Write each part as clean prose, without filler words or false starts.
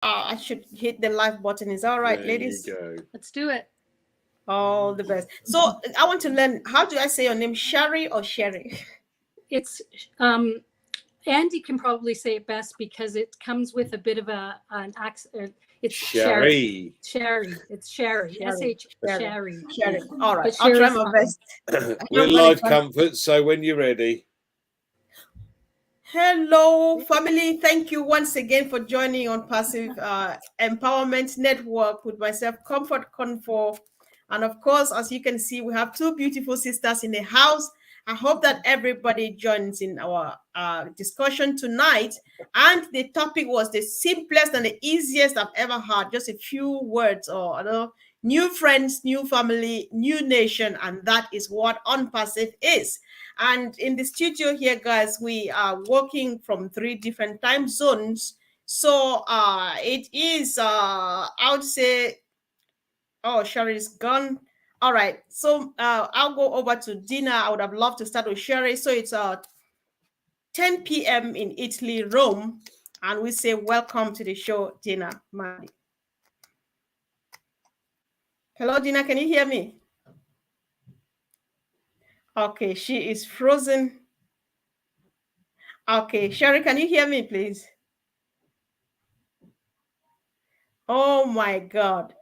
I should hit the live button. Is that all right, There ladies? you go. Let's do it. All the best. So I want to learn, how do I say your name? Sherry or Sherry? It's Andy can probably say it best because it comes with a bit of an accent. It's Sherry. Sherry. It's Sherry. Sherry. Sherry. Sherry. All right. But I'll try Sherry's my fine. best. We're I'm gonna live try. comfort, so when you're ready. Hello, family. Thank you once again for joining on Passive Empowerment Network with myself, Comfort Confor. And of course, as you can see, we have two beautiful sisters in the house. I hope that everybody joins in our discussion tonight. And the topic was the simplest and the easiest I've ever had. Just a few words, or I don't know, new friends, new family, new nation. And that is what ONPASSIVE is. And in the studio here, guys, we are working from 3 different time zones. So it is, I would say, oh, Sherry is gone. All right. So I'll go over to Dina. I would have loved to start with Sherry. So it's 10 p.m. in Italy, Rome. And we say welcome to the show, Dina Madi. Hello, Dina. Can you hear me? Okay, she is frozen. Okay, Sherry, can you hear me, please? Oh my God.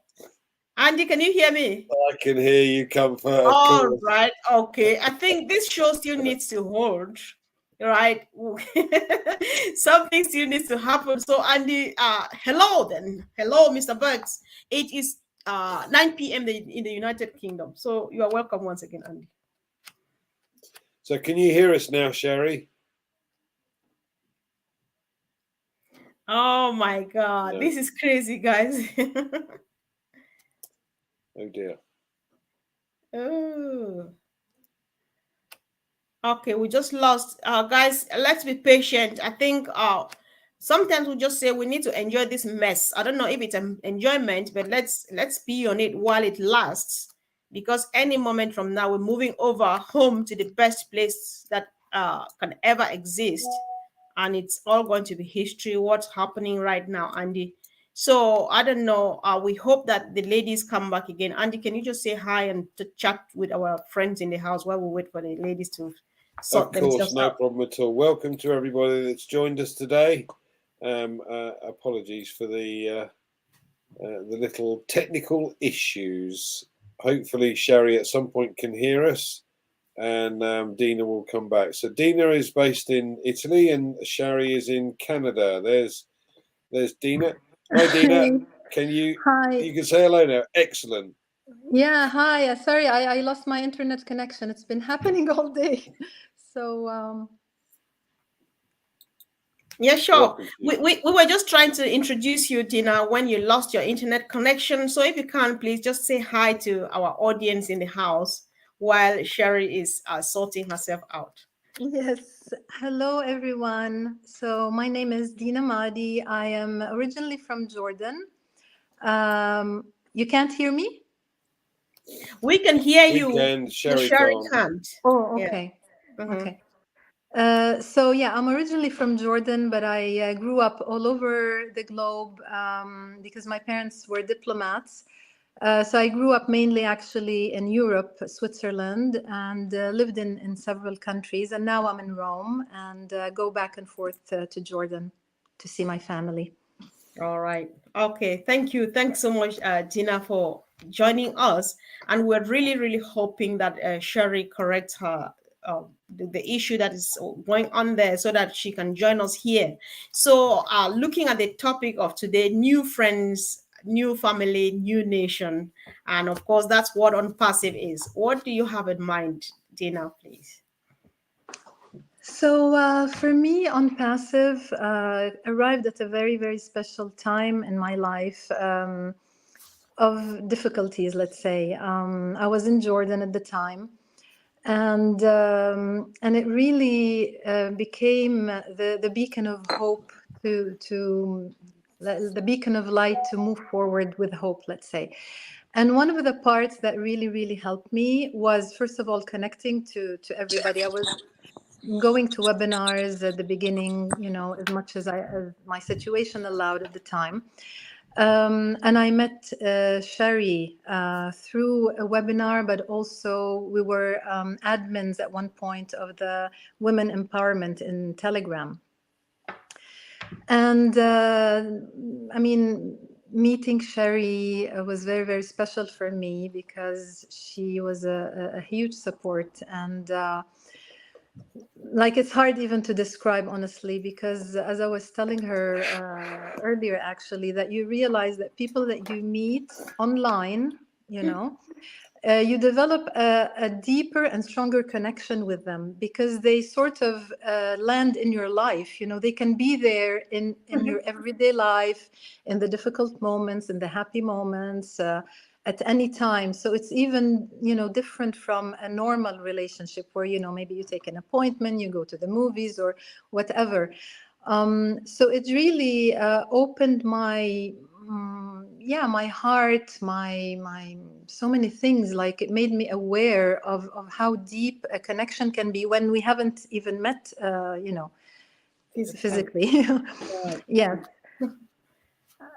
Andy, can you hear me? I can hear you, Comfort. All right. Okay. I think this show still needs to hold, right? Something still needs to happen. So, Andy, hello then. Hello, Mr. Burks. It is 9 p.m. in the United Kingdom. So you are welcome once again, Andy. So can you hear us now, Sherry? Oh my God. No. This is crazy, guys. Oh dear. Oh. Okay, we just lost. Guys, let's be patient. I think sometimes we just say we need to enjoy this mess. I don't know if it's an enjoyment, but let's be on it while it lasts, because any moment from now we're moving over home to the best place that can ever exist, and it's all going to be history. What's happening right now, Andy? So I don't know. We hope that the ladies come back again. Andy, can you just say hi and to chat with our friends in the house while we wait for the ladies to sort Of course, themselves no out? problem at all. Welcome to everybody that's joined us today. Apologies for the little technical issues. Hopefully, Sherry at some point can hear us, and Dina will come back. So Dina is based in Italy, and Sherry is in Canada. There's Dina. Hi, Dina. Can you? Hi. You can say hello now. Excellent. Yeah, hi. Sorry, I lost my internet connection. It's been happening all day. So, Yeah, sure. Welcome to you. We were just trying to introduce you, Dina, when you lost your internet connection. So if you can, please just say hi to our audience in the house while Sherry is sorting herself out. yes. Hello, everyone. So, my name is Dina Madi. I am originally from Jordan. You can't hear me? We can hear We you. can. Sherry Sherry can't. can't. Oh, Yeah. okay. Mhm. Okay. So yeah, I'm originally from Jordan, but I grew up all over the globe because my parents were diplomats. So I grew up mainly actually in Europe, Switzerland, and lived in several countries. And now I'm in Rome and go back and forth to Jordan to see my family. All right. Okay. Thank you. Thanks so much, Dina, for joining us. And we're really, really hoping that Sherry corrects her the issue that is going on there so that she can join us here. So, looking at the topic of today, new friends, new family, new nation. And of course, that's what ONPASSIVE is. What do you have in mind, Dina, please? So for me, on passive, arrived at a very, very special time in my life of difficulties, let's say. I was in Jordan at the time, and it really became the beacon of hope to the beacon of light to move forward with hope, let's say. And one of the parts that really, really helped me was, first of all, connecting to everybody. going to webinars at the beginning, as much as my situation allowed at the time. And I met Sherry through a webinar, but also we were admins at one point of the women empowerment in Telegram. And I mean, meeting Sherry was very, very special for me because she was a huge support. And like, it's hard even to describe, honestly, because as I was telling her earlier, actually, that you realize that people that you meet online, you develop a deeper and stronger connection with them because they sort of land in your life. They can be there in your everyday life, in the difficult moments, in the happy moments, at any time. So it's even, different from a normal relationship where, maybe you take an appointment, you go to the movies or whatever. So it really opened my my heart, my so many things. Like, it made me aware of how deep a connection can be when we haven't even met, physically. Yeah.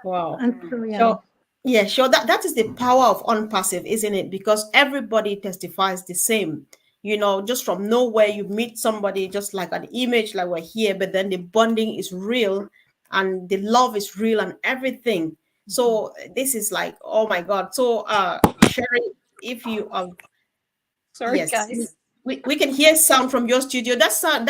Wow. And so, yeah. So, yeah, sure. That is the power of ONPASSIVE, isn't it? Because everybody testifies the same. Just from nowhere, you meet somebody just like an image, like we're here, but then the bonding is real and the love is real and everything. So this is like, oh my God. So Sherry, if you Sorry, yes, guys. we can hear sound from your studio. That's a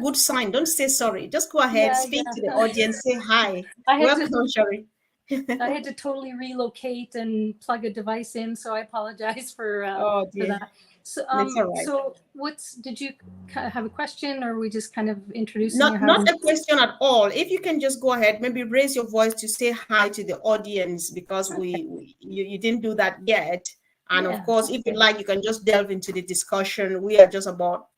good sign. Don't say sorry. Just go ahead, speak to the audience, say hi. Welcome, Sherry. I had to totally relocate and plug a device in, so I apologize for that. So, It's all right. So did you have a question, or are we just kind of introducing? Not a question at all. If you can just go ahead, maybe raise your voice to say hi to the audience, because you didn't do that yet. And of course, if you like, you can just delve into the discussion. We are just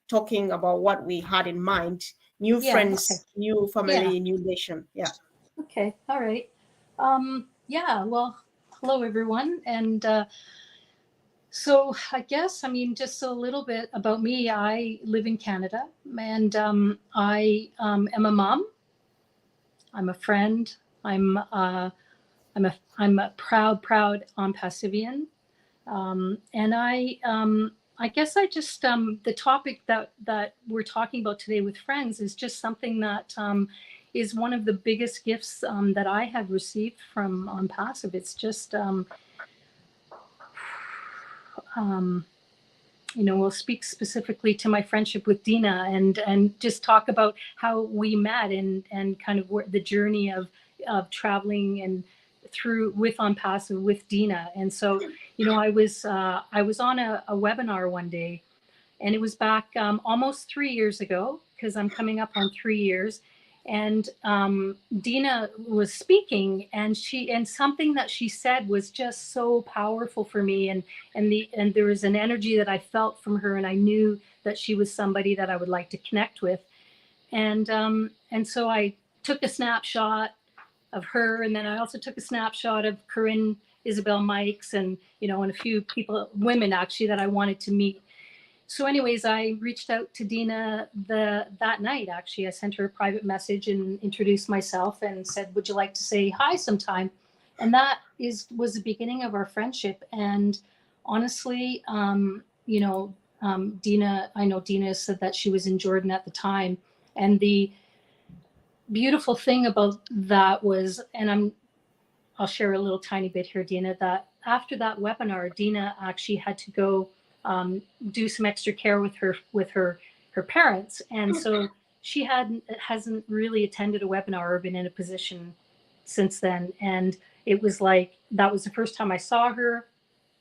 talking about what we had in mind: new friends, new family, new nation. Yeah. Okay. All right. Well, hello everyone. And so I guess, just a little bit about me. I live in Canada, and I am a mom. I'm a friend. I'm a proud ONPASSIVian. And I guess I just, the topic that we're talking about today with friends is just something that is one of the biggest gifts that I have received from ONPASSIVE. It's just, we'll speak specifically to my friendship with Dina and just talk about how we met and kind of the journey of traveling and through with ONPASSIVE with Dina. And so, I was on a webinar one day, and it was back almost 3 years ago, because I'm coming up on 3 years. And Dina was speaking, and something that she said was just so powerful for me. And there was an energy that I felt from her, and I knew that she was somebody that I would like to connect with. And so I took a snapshot of her, and then I also took a snapshot of Corinne Isabel Mikes and a few women actually that I wanted to meet. So anyways, I reached out to Dina that night. Actually, I sent her a private message and introduced myself and said, would you like to say hi sometime? And that was the beginning of our friendship. And honestly, Dina, I know Dina said that she was in Jordan at the time. And the beautiful thing about that was, and I'll share a little tiny bit here, Dina, that after that webinar, Dina actually had to go do some extra care with her parents. And so she hasn't really attended a webinar or been in a position since then. And it was like, that was the first time I saw her,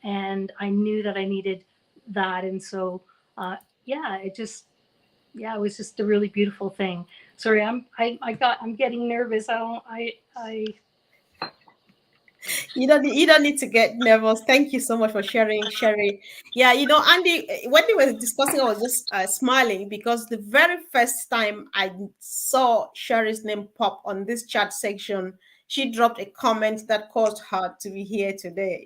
and I knew that I needed that. And so, it was just a really beautiful thing. Sorry, I'm getting nervous. You don't need to get nervous. Thank you so much for sharing, Sherry. Yeah, Andy, when we were discussing, I was just smiling, because the very first time I saw Sherry's name pop on this chat section, she dropped a comment that caused her to be here today.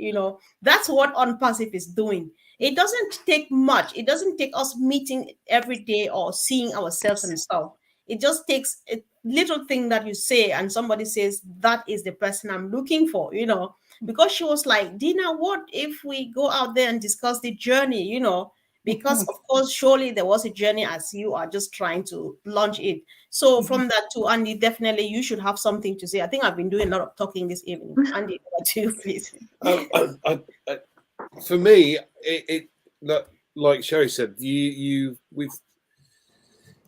That's what ONPASSIVE is doing. It doesn't take much. It doesn't take us meeting every day or seeing ourselves and stuff. It just takes a little thing that you say and somebody says, that is the person I'm looking for, because she was like, Dina, what if we go out there and discuss the journey, because of course, surely there was a journey as you are just trying to launch it. So from that too, Andy, definitely you should have something to say. I think I've been doing a lot of talking this evening. Andy, over to you, please. For me, like Sherry said, we've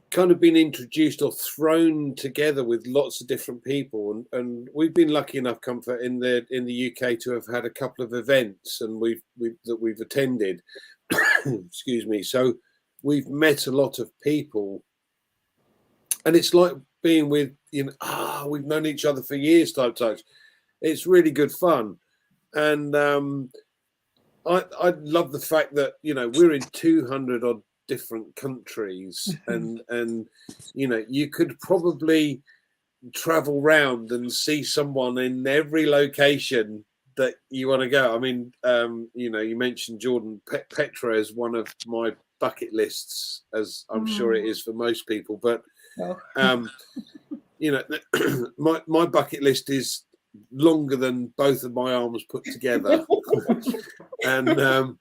kind of been introduced or thrown together with lots of different people, and we've been lucky enough, Comfort, in the UK to have had a couple of events and we've attended. Excuse me. So we've met a lot of people, and it's like being with we've known each other for years type. It's really good fun, and I love the fact that we're in 200 odd different countries, and you could probably travel round and see someone in every location that you want to go. I mean, you mentioned Jordan. Petra is one of my bucket lists, as I'm sure it is for most people. But my bucket list is longer than both of my arms put together, and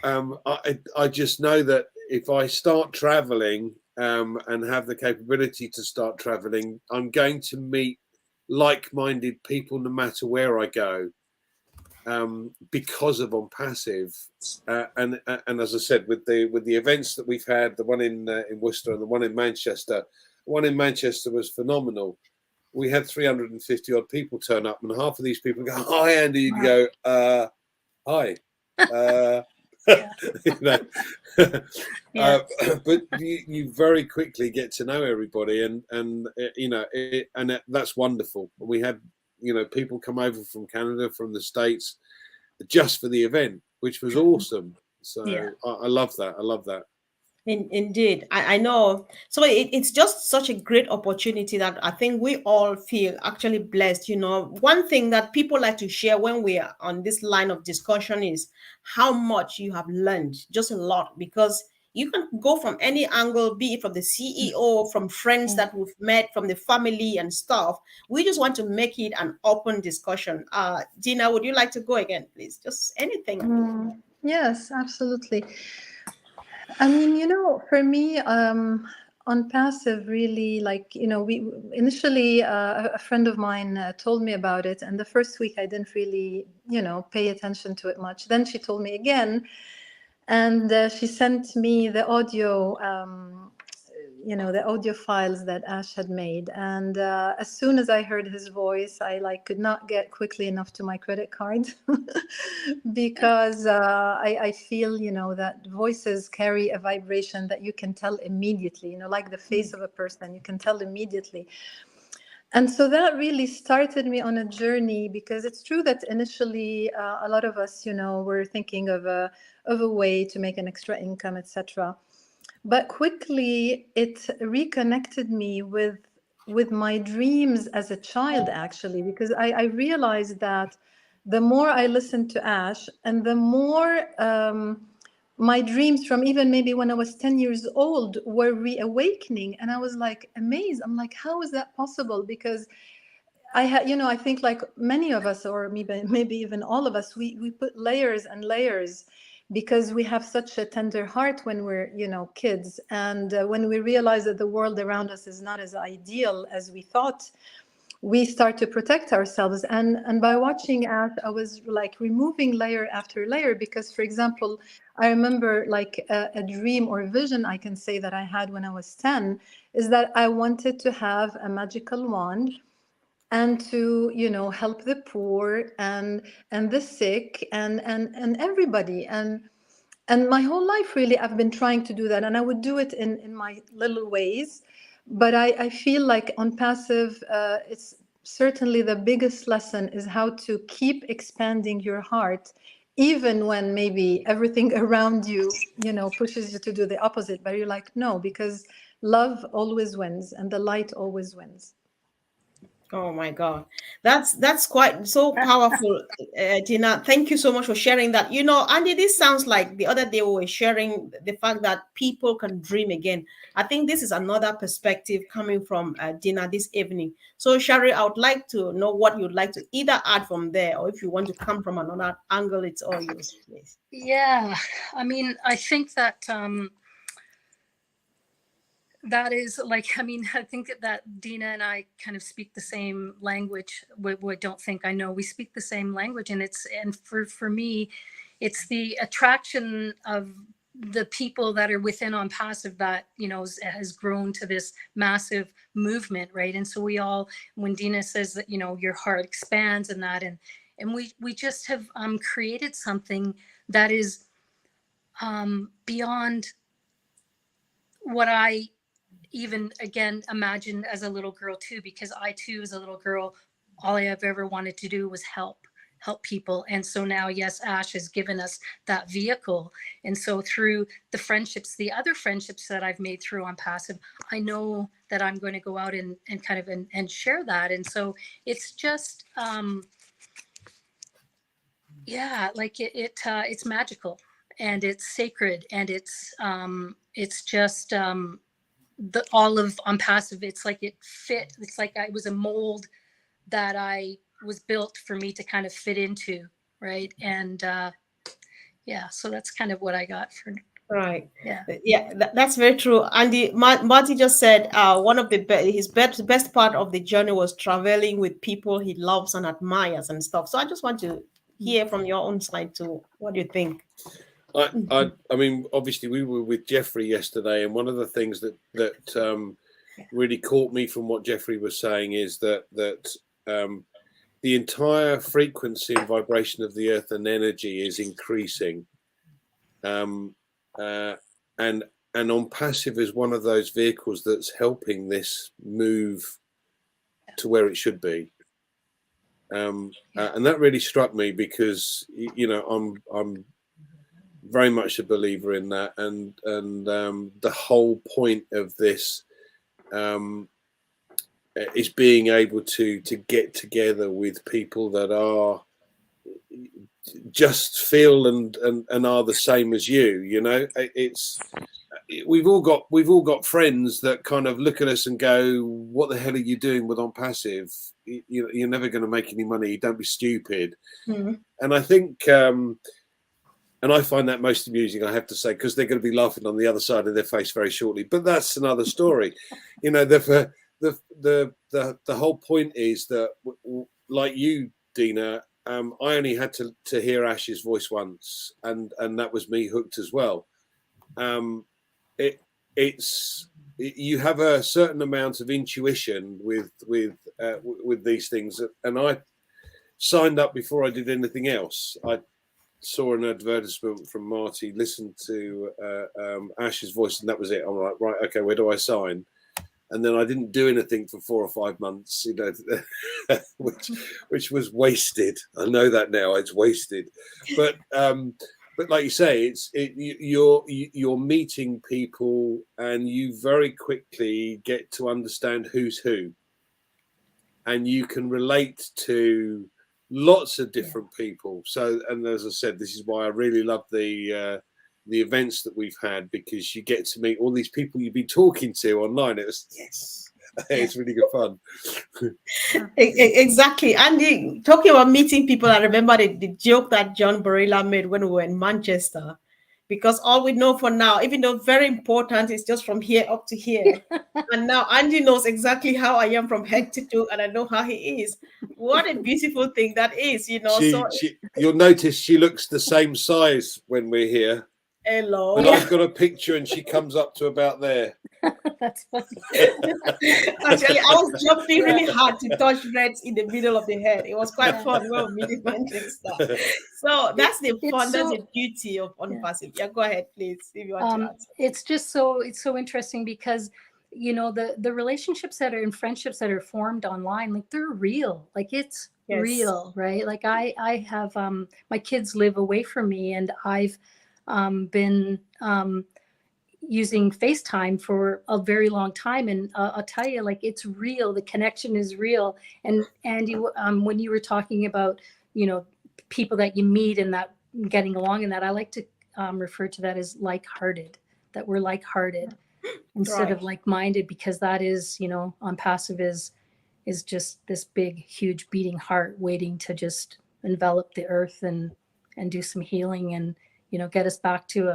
I just know that if I start traveling and have the capability to start traveling, I'm going to meet like-minded people no matter where I go. Because of ONPASSIVE, and as I said, with the events that we've had, the one in Worcester and the one in Manchester. The one in Manchester was phenomenal. We had 350 odd people turn up, and half of these people go, "Hi, Andy." You go, "Hi." But you very quickly get to know everybody, and that's wonderful. We had people come over from Canada, from the States, just for the event, which was awesome. So yeah. I love that. I love that. Indeed, I know. So it's just such a great opportunity that I think we all feel actually blessed. One thing that people like to share when we are on this line of discussion is how much you have learned, just a lot, because you can go from any angle, be it from the CEO, from friends that we've met, from the family and stuff. We just want to make it an open discussion. Dina, would you like to go again, please? Just anything. Yes, absolutely. I mean, for me, ONPASSIVE really, we initially, a friend of mine told me about it, and the first week I didn't really, pay attention to it much. Then she told me again, and she sent me the audio, the audio files that Ash had made. And as soon as I heard his voice, I could not get quickly enough to my credit card because I feel, that voices carry a vibration that you can tell immediately, like the face of a person, you can tell immediately. And so that really started me on a journey, because it's true that initially a lot of us, were thinking of a way to make an extra income, etc. But quickly it reconnected me with my dreams as a child, actually, because I realized that the more I listened to Ash, and the more my dreams from even maybe when I was 10 years old were reawakening. And I was like amazed. I'm like, how is that possible? Because I had, I think like many of us, or maybe even all of us, we put layers and layers, because we have such a tender heart when we're, kids. And when we realize that the world around us is not as ideal as we thought, we start to protect ourselves. And by watching Ash, I was like removing layer after layer, because, for example, I remember like a dream or vision I can say that I had when I was 10 is that I wanted to have a magical wand and to, help the poor and the sick and everybody. And my whole life, really, I've been trying to do that. And I would do it in my little ways. But I feel like ONPASSIVE, it's certainly the biggest lesson is how to keep expanding your heart, even when maybe everything around you, pushes you to do the opposite. But you're like, no, because love always wins and the light always wins. Oh my God, that's quite so powerful, Tina. Thank you so much for sharing that. You know, Andy, this sounds like the other day we were sharing the fact that people can dream again. I think this is another perspective coming from Tina this evening. So, Shari, I would like to know what you'd like to either add from there, or if you want to come from another angle, it's all yours, please. Yeah, I mean, I think that that is like, I mean, I think that Dina and I kind of speak the same language. We don't think, I know we speak the same language, and for me, it's the attraction of the people that are within ONPASSIVE that, you know, has grown to this massive movement, right? And so we all, when Dina says that, you know, your heart expands and that, and we just have created something that is beyond what I even again imagined as a little girl too, because I too, as a little girl, all I have ever wanted to do was help people. And so now, yes, Ash has given us that vehicle. And so through the friendships, the other friendships that I've made through ONPASSIVE, I know that I'm going to go out and kind of and share that. And so it's just yeah, like it's magical, and it's sacred, and it's just the all of ONPASSIVE. It's like it fit. It's like I was a mold that I was built for me to kind of fit into, right? And yeah, so that's kind of what I got for. Right. Yeah. Yeah, that's very true. And Marty just said one of his best part of the journey was traveling with people he loves and admires and stuff. So I just want to hear from your own side too. What do you think? I mean, obviously we were with Jeffrey yesterday, and one of the things that really caught me from what Jeffrey was saying is that the entire frequency and vibration of the earth and energy is increasing, and ONPASSIVE is one of those vehicles that's helping this move to where it should be. And that really struck me because, you know, I'm very much a believer in that, and the whole point of this is being able to get together with people that are just feel and are the same as you. You know, we've all got friends that kind of look at us and go, "What the hell are you doing with ONPASSIVE? You're never going to make any money. Don't be stupid." Mm-hmm. And I think. And I find that most amusing, I have to say, because they're going to be laughing on the other side of their face very shortly. But that's another story. You know, the whole point is that, like you, Dina, I only had to hear Ash's voice once, and that was me hooked as well. It's you have a certain amount of intuition with these things, and I signed up before I did anything else. I saw an advertisement from Marty, listened to Ash's voice, and that was it. I'm like, right, okay, where do I sign? And then I didn't do anything for 4 or 5 months, you know, which was wasted. I know that now, it's wasted. But like you say, you're meeting people, and you very quickly get to understand who's who, and you can relate to lots of different people. So, and as I said, this is why I really love the events that we've had, because you get to meet all these people you've been talking to online. It's really good fun. Exactly. And talking about meeting people, I remember the joke that John Barilla made when we were in Manchester, because all we know for now, even though very important, is just from here up to here. And now Andy knows exactly how I am from head to toe, and I know how he is. What a beautiful thing that is, you know. You'll notice she looks the same size when we're here. Hello. But I've got a picture, and she comes up to about there. That's funny. Actually, I was jumping really hard to touch Reds in the middle of the head. It was quite fun when we meeting Manchester. So that's the fun, that's the beauty of ONPASSIVE. Yeah, go ahead, please, if you want to answer. It's just so interesting because, you know, the relationships that are and friendships that are formed online, like they're real, like it's real, right? Like I have my kids live away from me, and I've been using FaceTime for a very long time, and I'll tell you, like, it's real. The connection is real. And Andy, when you were talking about, people that you meet and that getting along, and that, I like to refer to that as like-hearted. That we're like-hearted instead of like-minded, because that is, ONPASSIVE is just this big, huge beating heart waiting to just envelop the earth and do some healing and, get us back to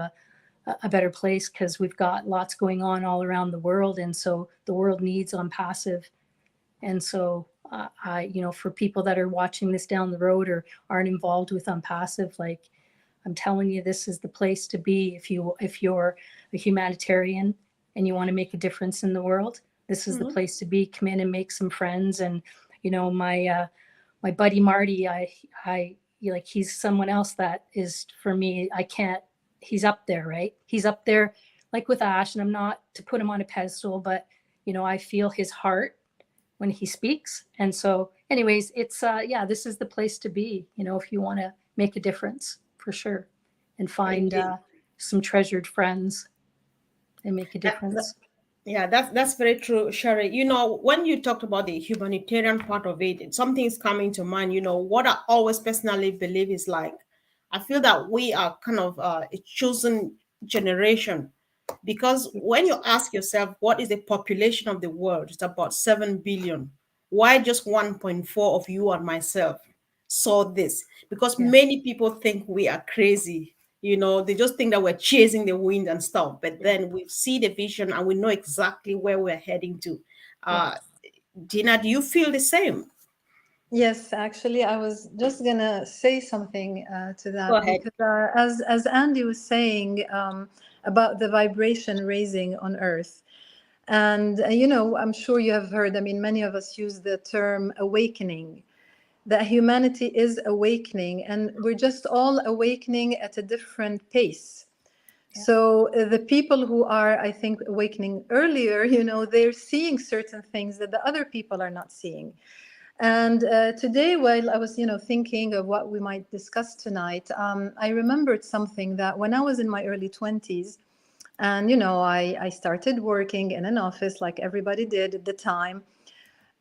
a better place, because we've got lots going on all around the world. And so the world needs ONPASSIVE. And so for people that are watching this down the road or aren't involved with ONPASSIVE, like, I'm telling you, this is the place to be. If you're a humanitarian and you want to make a difference in the world, this is the place to be. Come in and make some friends. And, my buddy Marty, he's someone else that is, for me, he's up there, right? He's up there, like with Ash, and I'm not to put him on a pedestal, but, I feel his heart when he speaks. And so anyways, it's, this is the place to be, if you want to make a difference, for sure, and find some treasured friends and make a difference. Yeah, that's very true, Sherry. When you talked about the humanitarian part of it, something is coming to mind. What I always personally believe is, like, I feel that we are kind of a chosen generation, because when you ask yourself, what is the population of the world? It's about 7 billion. Why just 1.4 of you and myself saw this? Because many people think we are crazy. They just think that we're chasing the wind and stuff. But then we see the vision and we know exactly where we're heading to. Dina, do you feel the same? Yes, actually, I was just gonna say something to that. Go ahead. Because as Andy was saying about the vibration raising on Earth, and I'm sure you have heard. I mean, many of us use the term awakening. That humanity is awakening, and we're just all awakening at a different pace. Yeah. So the people who are, I think, awakening earlier, they're seeing certain things that the other people are not seeing. And today, while I was, thinking of what we might discuss tonight, I remembered something that when I was in my early 20s, and, I started working in an office like everybody did at the time.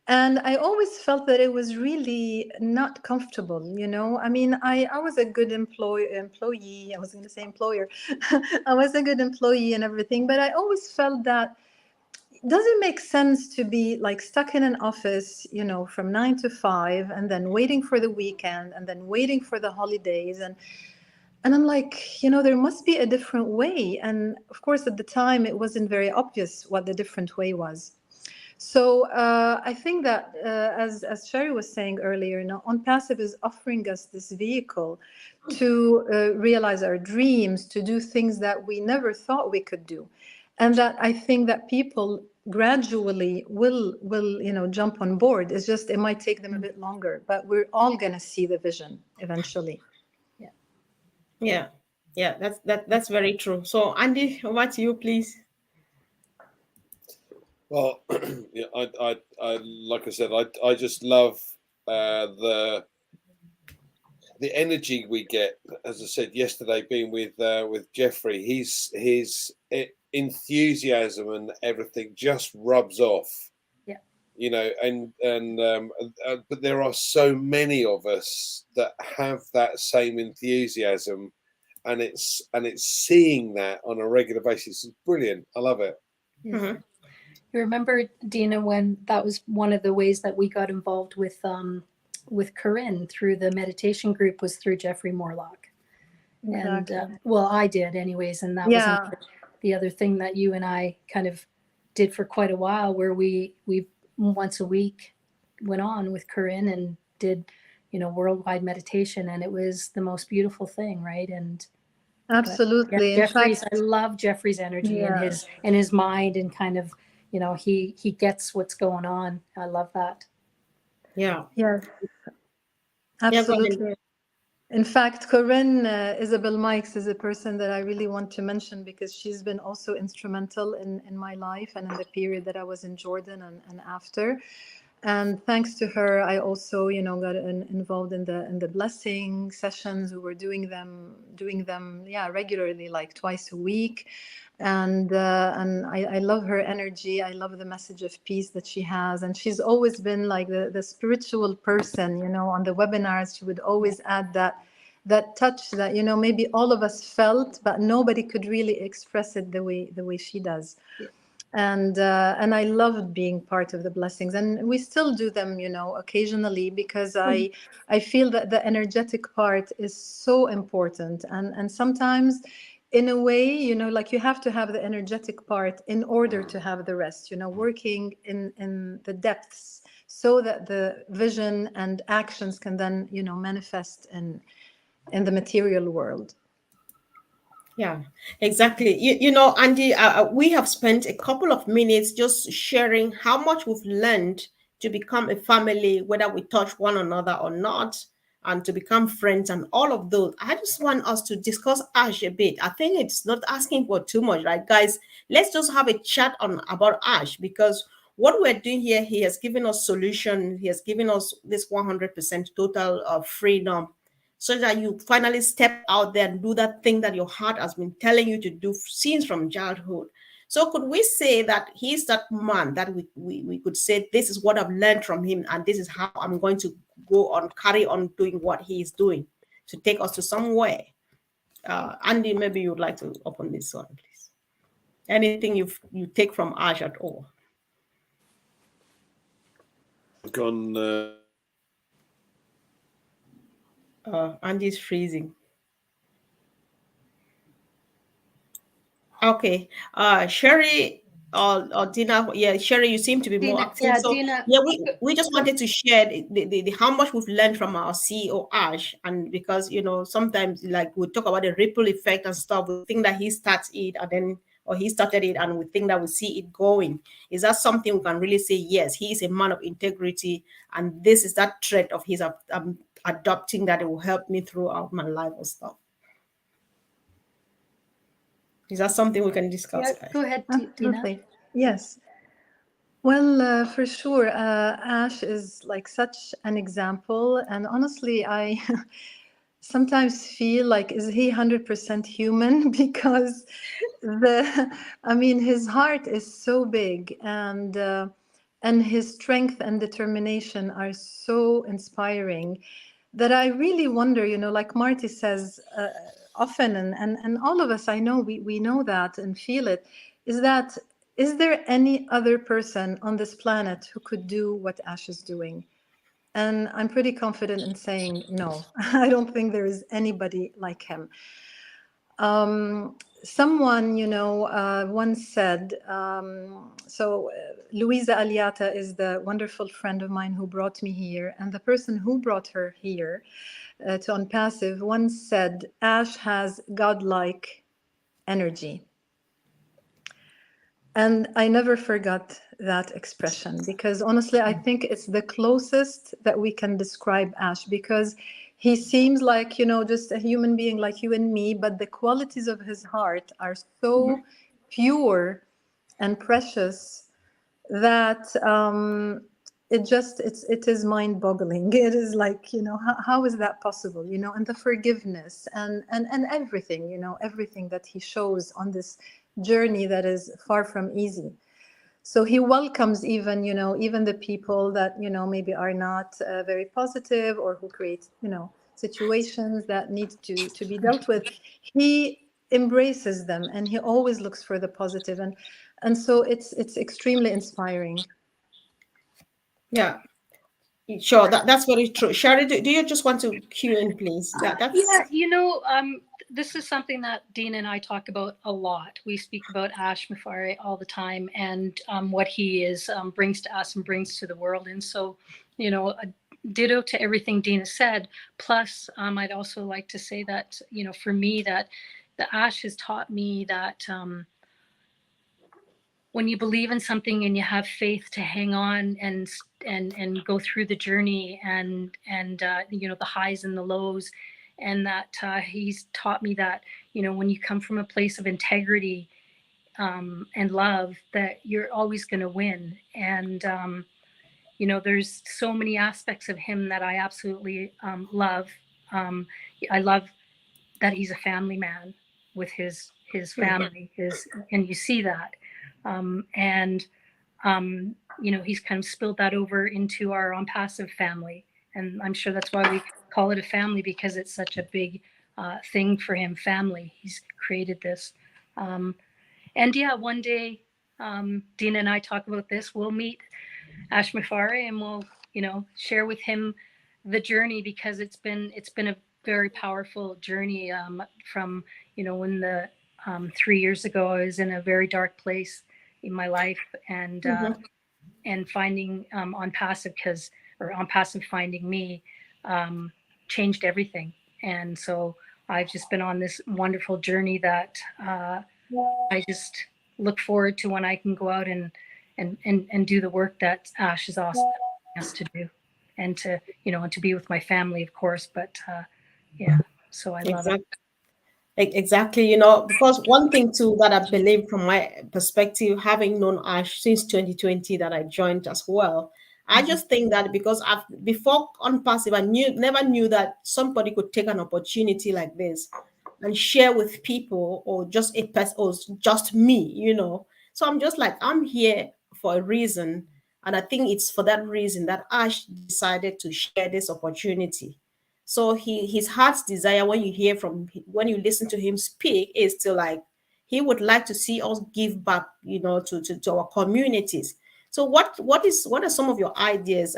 And I always felt that it was really not comfortable, I mean, I was a good employee. I was going to say employer. I was a good employee and everything, but I always felt that does it make sense to be like stuck in an office, from 9 to 5, and then waiting for the weekend, and then waiting for the holidays, and I'm like, there must be a different way. And of course, at the time, it wasn't very obvious what the different way was. So I think that, as Sherry was saying earlier, ONPASSIVE is offering us this vehicle to realize our dreams, to do things that we never thought we could do, and that I think that people gradually will jump on board. It's just it might take them a bit longer, but we're all going to see the vision eventually. Yeah, that's very true. So Andy, over to you, please. Well, yeah, I like I said, I just love the energy we get. As I said yesterday, being with Jeffrey, his enthusiasm and everything just rubs off. Yeah. But there are so many of us that have that same enthusiasm, and it's seeing that on a regular basis is brilliant. I love it. Yeah. Mm-hmm. You remember, Dina, when that was one of the ways that we got involved with Corinne through the meditation group, was through Jeffrey Morlock. Exactly. And well, I did anyways. And that was the other thing that you and I kind of did for quite a while, where we once a week went on with Corinne and did, worldwide meditation. And it was the most beautiful thing. Right. And absolutely. Jeffrey's, I love Jeffrey's energy and his mind, and kind of, he gets what's going on. I love that. Yeah. Yes. Absolutely. Yeah, in fact, Corinne Isabel Mikes is a person that I really want to mention, because she's been also instrumental in my life and in the period that I was in Jordan and after. And thanks to her, I also, got involved in the blessing sessions. We were doing them, yeah, regularly, like twice a week. And I love her energy. I love the message of peace that she has. And she's always been like the spiritual person, on the webinars. She would always add that touch that, maybe all of us felt, but nobody could really express it the way she does. And I loved being part of the blessings, and we still do them, occasionally, because I feel that the energetic part is so important, and sometimes, in a way, like you have to have the energetic part in order to have the rest, working in the depths, so that the vision and actions can then, manifest in the material world. Yeah, exactly. Andy, we have spent a couple of minutes just sharing how much we've learned to become a family, whether we touch one another or not, and to become friends and all of those. I just want us to discuss Ash a bit. I think it's not asking for too much, right, guys? Let's just have a chat on about Ash, because what we're doing here, he has given us solution. He has given us this 100% total freedom, so that you finally step out there and do that thing that your heart has been telling you to do since from childhood. So could we say that he's that man that we could say, this is what I've learned from him, and this is how I'm going to go on, carry on doing what he is doing to take us to somewhere? Andy, maybe you'd like to open this one, please. Anything you take from Ash at all? I've gone. Andy's freezing. Okay. Sherry or Dina, yeah, Sherry, you seem to be more Dina, active. yeah, So Dina. yeah, we just wanted to share the how much we've learned from our CEO Ash, and because sometimes like we talk about the ripple effect and stuff, we think that he starts it and then or he started it, and we think that we see it going. Is that something we can really say? Yes, he is a man of integrity, and this is that trait of his adopting that it will help me throughout my life or stuff. Is that something we can discuss, Yeah, guys? go ahead, Dina. Absolutely. Yes. Well, for sure, Ash is like such an example, and honestly, I sometimes feel like, is he 100% human? Because I mean, his heart is so big, and his strength and determination are so inspiring, that I really wonder, like Marty says often, and all of us, I know, we know that and feel it, is there any other person on this planet who could do what Ash is doing? And I'm pretty confident in saying no. I don't think there is anybody like him. Someone, once said, Louisa Aliata is the wonderful friend of mine who brought me here. And the person who brought her here to ONPASSIVE once said, Ash has godlike energy. And I never forgot that expression, because honestly, I think it's the closest that we can describe Ash, because he seems like, just a human being like you and me, but the qualities of his heart are so pure and precious that it is mind-boggling. It is like, how is that possible? And the forgiveness and everything, everything that he shows on this journey that is far from easy. So he welcomes even the people that maybe are not very positive, or who create situations that need to be dealt with. He embraces them, and he always looks for the positive, and so it's extremely inspiring. Yeah, sure. That's very true. Sherry, do you just want to cue in, please? That's Yeah, this is something that Dina and I talk about a lot. We speak about Ash Mafari all the time, and what he is brings to us and brings to the world. And so, ditto to everything Dina said. Plus, I'd also like to say that, for me, that the Ash has taught me that when you believe in something and you have faith to hang on and go through the journey, and the highs and the lows, and that he's taught me that when you come from a place of integrity and love, that you're always going to win. And you know, there's so many aspects of him that I absolutely love. I love that he's a family man with his family, and you see that, and you know, he's kind of spilled that over into our ONPASSIVE family, and I'm sure that's why we call it a family, because it's such a big thing for him. Family, he's created this, and yeah, one day, Dina and I talk about this. We'll meet Ash Mafare and we'll, you know, share with him the journey, because it's been a very powerful journey, from, you know, when the 3 years ago I was in a very dark place in my life, and finding ONPASSIVE, or ONPASSIVE finding me, changed everything. And so I've just been on this wonderful journey that I just look forward to when I can go out and do the work that Ash is asking us to do, and to, you know, and to be with my family, of course. But yeah, so I love it. Exactly, you know, because one thing too that I believe from my perspective, having known Ash since 2020 that I joined as well, I just think that because I've before ONPASSIVE, I never knew that somebody could take an opportunity like this and share with people, or just a person, or just me, you know. So I'm just like, I'm here for a reason. And I think it's for that reason that Ash decided to share this opportunity. So his heart's desire, when you hear from, when you listen to him speak, is to like, he would like to see us give back, you know, to our communities. So what are some of your ideas,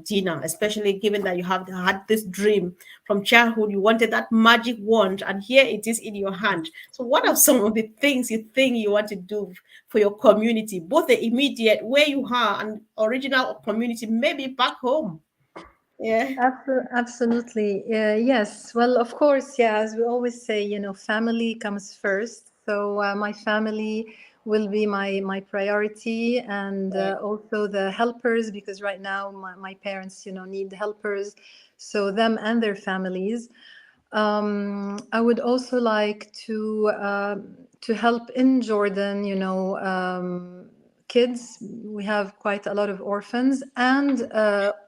Dina, especially given that you have had this dream from childhood, you wanted that magic wand, and here it is in your hand. So what are some of the things you think you want to do for your community, both the immediate where you are and original community, maybe back home? Yeah. Absolutely. Yes. Well, of course, yeah, as we always say, you know, family comes first. So my family will be my priority, and also the helpers, because right now my parents, you know, need helpers. So them and their families. I would also like to help in Jordan, you know, kids. We have quite a lot of orphans and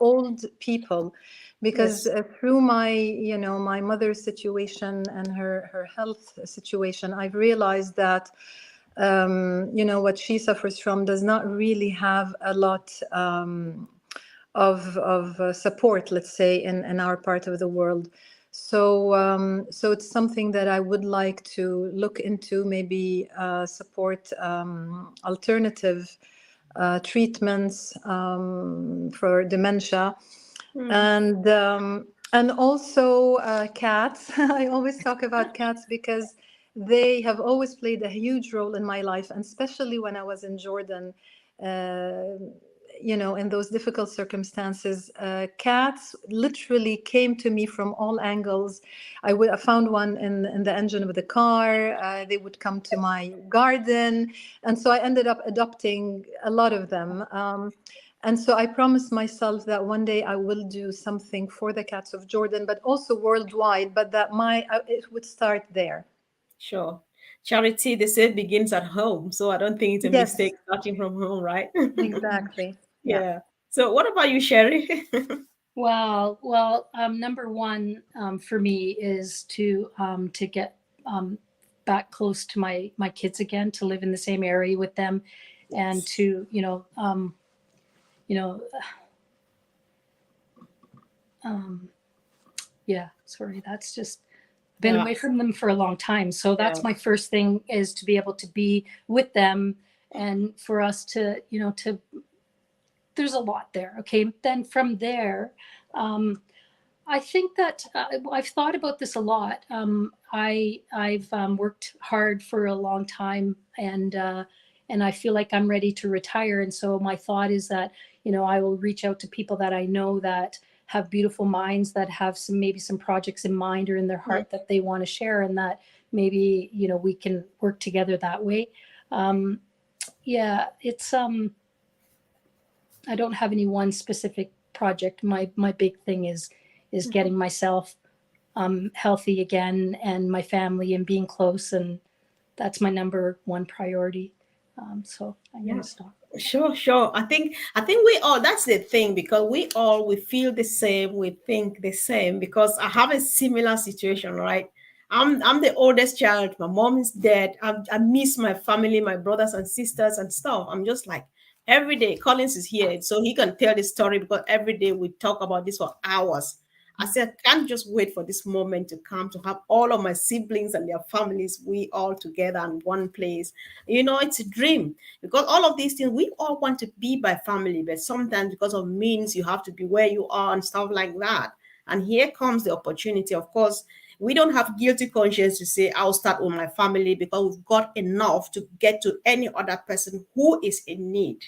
old people, because Yes. through my, you know, my mother's situation and her health situation, I've realized that you know, what she suffers from does not really have a lot of support, let's say, in our part of the world. So so it's something that I would like to look into, maybe support alternative treatments for dementia, and also cats. I always talk about cats because they have always played a huge role in my life, and especially when I was in Jordan. You know, in those difficult circumstances, cats literally came to me from all angles. I found one in the engine of the car. They would come to my garden, and so I ended up adopting a lot of them. And so I promised myself that one day I will do something for the cats of Jordan, but also worldwide. But that it would start there. Sure. Charity, they say, begins at home. So I don't think it's a Yes, mistake starting from home, right? exactly. Yeah. Yeah. So what about you, Sherry? Well, number one, for me is to get back close to my kids again, to live in the same area with them, and to, you know, yeah, sorry, that's just been Yeah. away from them for a long time. So that's Yeah. my first thing, is to be able to be with them, and for us to, you know, to, there's a lot there. Okay. Then from there, I think that I've thought about this a lot. I've worked hard for a long time, and I feel like I'm ready to retire. And so my thought is that, you know, I will reach out to people that I know that have beautiful minds, that have maybe some projects in mind or in their heart that they want to share, and that maybe, you know, we can work together that way. Yeah, it's I don't have any one specific project. My big thing is getting myself healthy again, and my family, and being close, and that's my number one priority. So I'm going to stop. Sure. I think we all, that's the thing, because we feel the same, we think the same, because I have a similar situation, right? I'm the oldest child. My mom is dead. I miss my family, my brothers and sisters and stuff. I'm just like, every day Collins is here, so he can tell the story, because every day we talk about this for hours. I said, I can't just wait for this moment to come, to have all of my siblings and their families, we all together in one place. It's a dream, because all of these things, we all want to be by family, but sometimes because of means, you have to be where you are and stuff like that. And here comes the opportunity. Of course, we don't have guilty conscience to say, I'll start with my family, because we've got enough to get to any other person who is in need.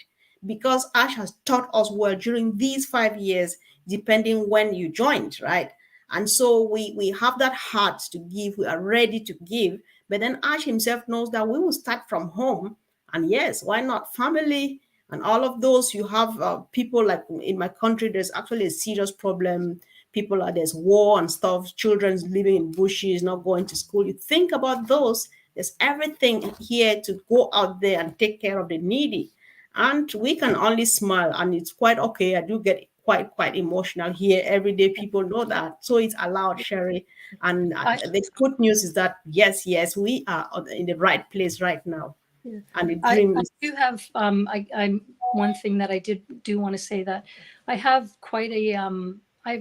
Because Ash has taught us well during these 5 years, depending when you joined, right? And so we have that heart to give. We are ready to give. But then Ash himself knows that we will start from home. And yes, why not family and all of those? You have people, like in my country, there's actually a serious problem. There's war and stuff, children's living in bushes, not going to school. You think about those, there's everything here to go out there and take care of the needy. And we can only smile, and it's quite okay. I do get quite emotional here every day. People know that, so it's allowed, Sherry. And the good news is that yes, we are in the right place right now. Yeah. And the dream I is. do have I'm one thing that I do want to say, that I have quite a a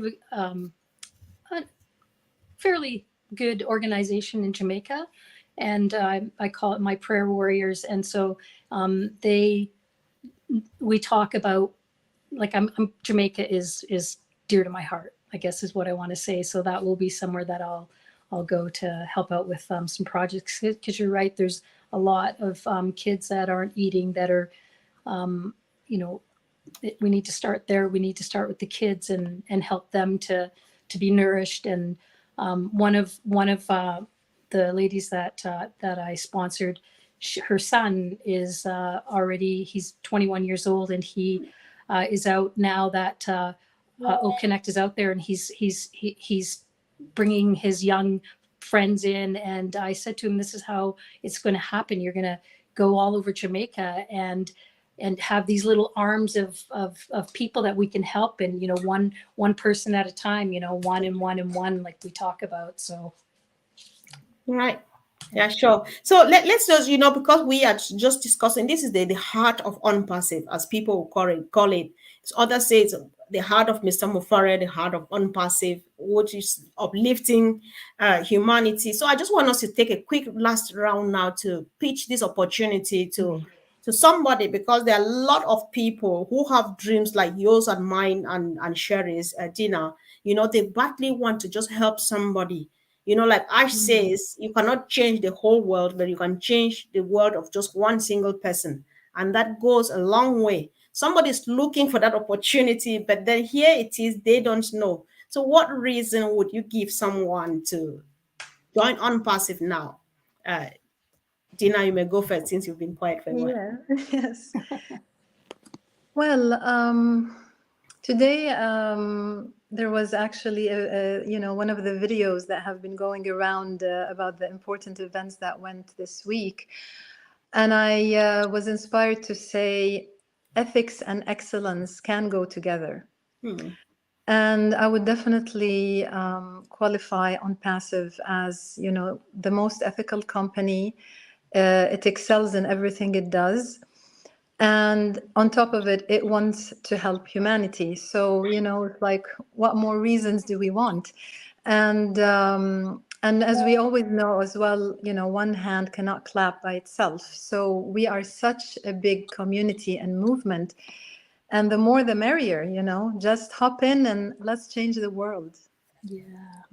fairly good organization in Jamaica, and I call it my prayer warriors. And so we talk about, like, Jamaica is dear to my heart, I guess is what I want to say. So that will be somewhere that I'll go to help out with some projects, because you're right, there's a lot of kids that aren't eating, that are we need to start there. We need to start with the kids and help them to be nourished. And one of the ladies that I sponsored, her son is he's 21 years old, and he is out now that O Connect is out there, and he's bringing his young friends in. And I said to him, this is how it's going to happen. You're going to go all over Jamaica and have these little arms of people that we can help, and one person at a time, one and one and one, like we talk about. So Right. Yeah, sure. So let's just, because we are just discussing, this is the heart of ONPASSIVE, as people will call it. Others say it's the heart of Mr. Mufare, the heart of ONPASSIVE, which is uplifting humanity. So I just want us to take a quick last round now to pitch this opportunity to somebody, because there are a lot of people who have dreams like yours and mine and Sherry's, Dina. They badly want to just help somebody. Like Ash says, you cannot change the whole world, but you can change the world of just one single person. And that goes a long way. Somebody's looking for that opportunity, but then here it is, they don't know. So what reason would you give someone to join ONPASSIVE now? Dina, you may go first, since you've been quiet for a while. Yeah, yes. Well, today there was actually one of the videos that have been going around about the important events that went this week, and I was inspired to say ethics and excellence can go together. And I would definitely qualify ONPASSIVE as the most ethical company. It excels in everything it does. And on top of it, it wants to help humanity. So, it's like, what more reasons do we want? And as we always know as well, one hand cannot clap by itself. So we are such a big community and movement. And the more the merrier, just hop in and let's change the world. yeah.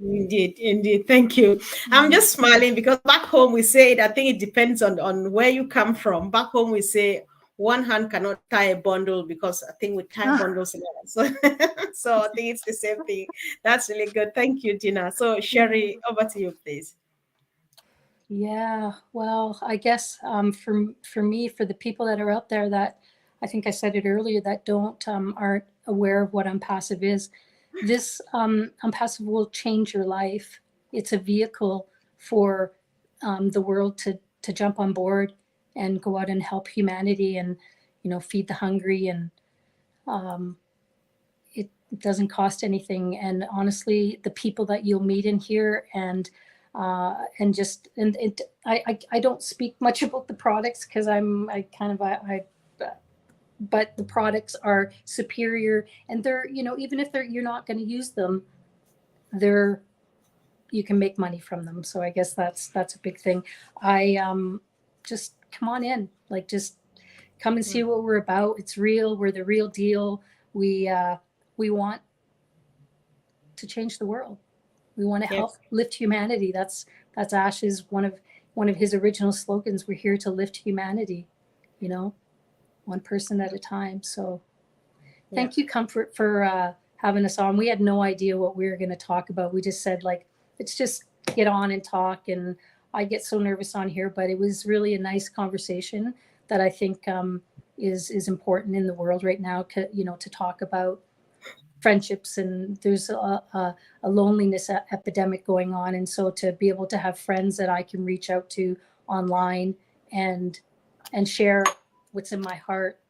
Indeed. Thank you. I'm just smiling because back home we say it, I think it depends on where you come from. Back home we say one hand cannot tie a bundle, because I think we tie bundles a lot. So I think it's the same thing. That's really good. Thank you, Dina. So Sherry, over to you, please. Yeah, well, I guess for me, for the people that are out there that, I think I said it earlier, that aren't aware of what ONPASSIVE is, this ONPASSIVE will change your life. It's a vehicle for the world to jump on board and go out and help humanity and, feed the hungry. And it doesn't cost anything. And honestly, the people that you'll meet in here I don't speak much about the products because but the products are superior, and they're, even if you're not going to use them, you can make money from them. So I guess that's a big thing. Just come on in, just come and see what we're about. It's real. We're the real deal. We want to change the world. We want to help lift humanity. That's Ash's one of his original slogans. We're here to lift humanity, one person at a time. So thank you, Comfort, for having us on. We had no idea what we were going to talk about. We just said, let's just get on and talk. And I get so nervous on here, but it was really a nice conversation that I think is important in the world right now, to talk about friendships. And there's a loneliness epidemic going on. And so to be able to have friends that I can reach out to online and share what's in my heart,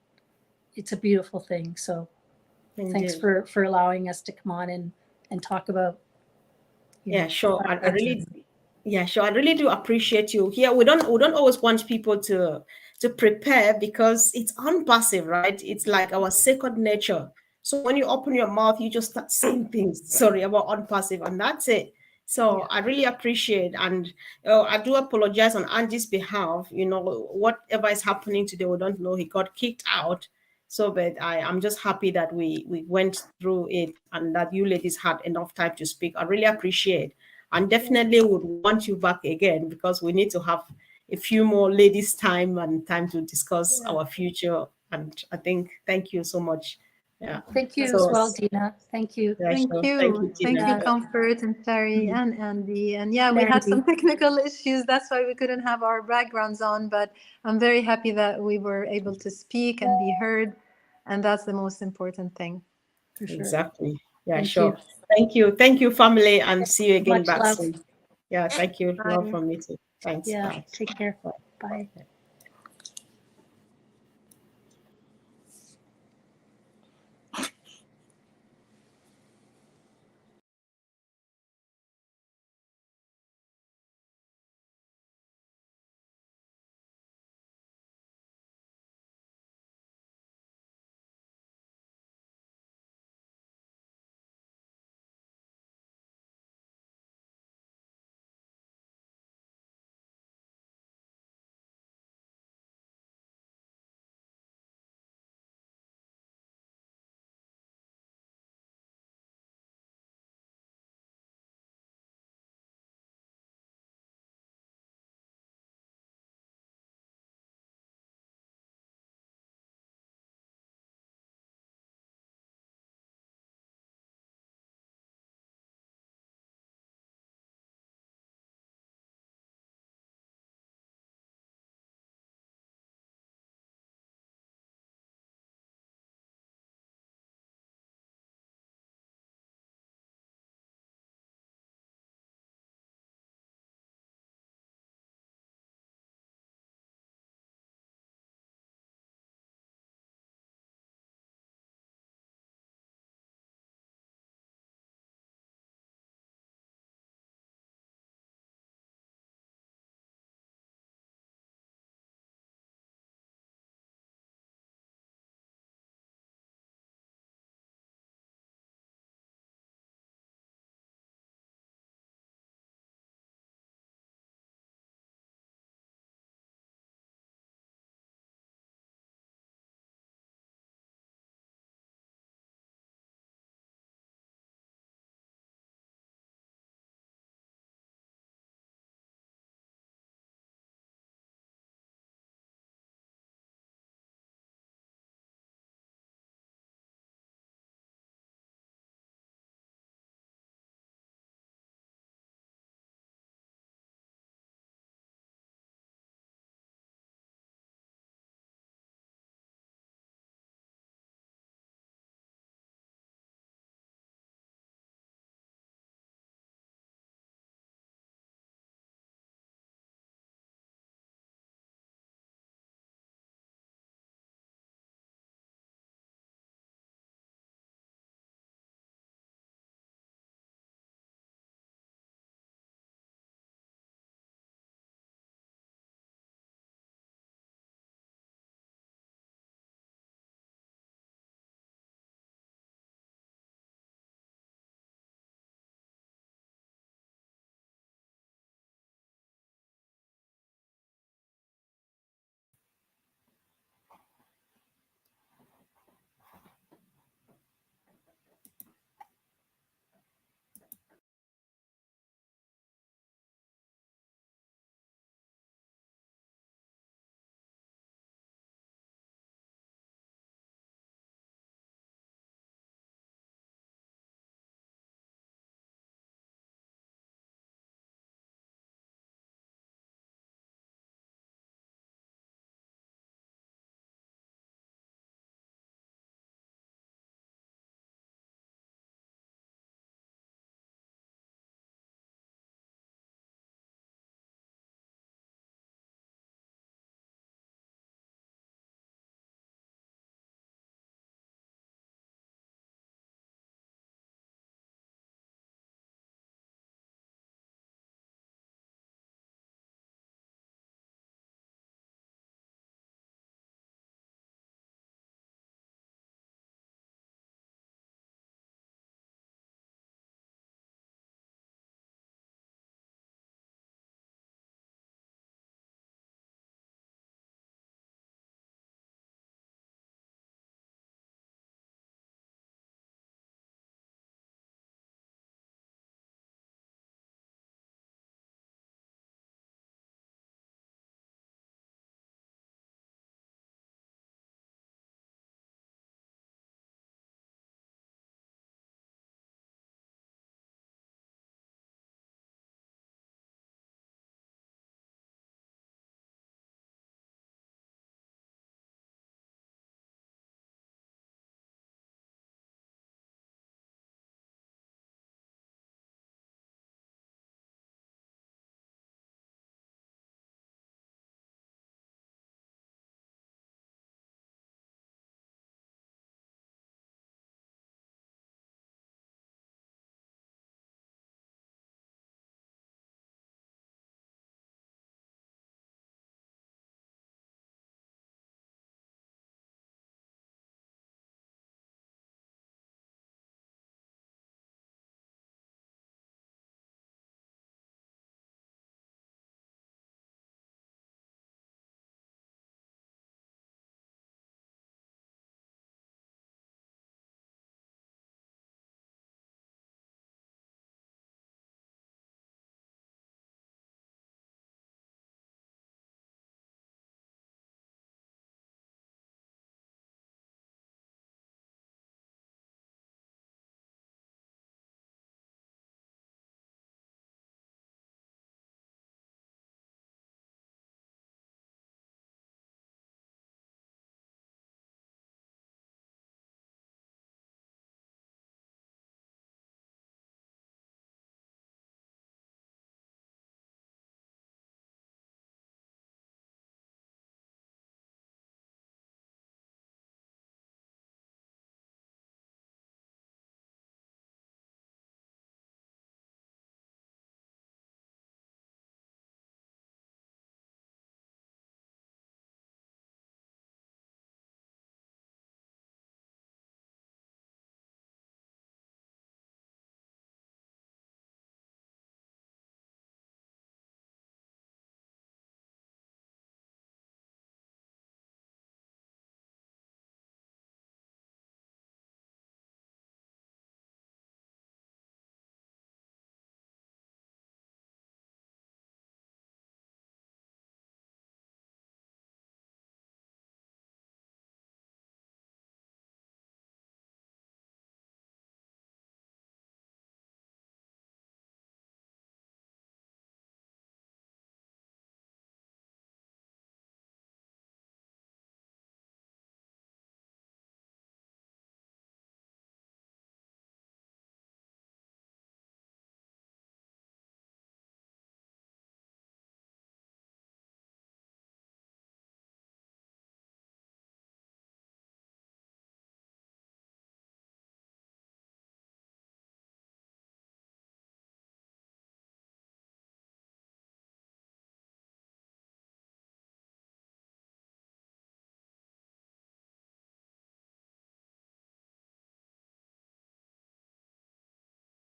it's a beautiful thing. So thanks for allowing us to come on and talk about. Sure. I really do appreciate you. Here, we don't always want people to prepare because it's unpassive, right? It's like our second nature. So when you open your mouth, you just start saying things, about unpassive, and that's it. So I really appreciate, and I do apologize on Angie's behalf. Whatever is happening today, we don't know. He got kicked out. So, but I'm just happy that we went through it and that you ladies had enough time to speak. I really appreciate, and definitely would want you back again because we need to have a few more ladies' time to discuss our future. And I think, thank you so much. Yeah. Thank you as well, Dina. Thank you. Thank you. Thank you, Comfort and Terry and Andy. And we had some technical issues. That's why we couldn't have our backgrounds on. But I'm very happy that we were able to speak and be heard. And that's the most important thing. For sure. Exactly. Yeah, Thank sure. you. Thank you. Thank you, family. And see you again Much back love. soon. Yeah, thank you. Bye. Love from me too. Thanks. Yeah, Bye. take care. Bye.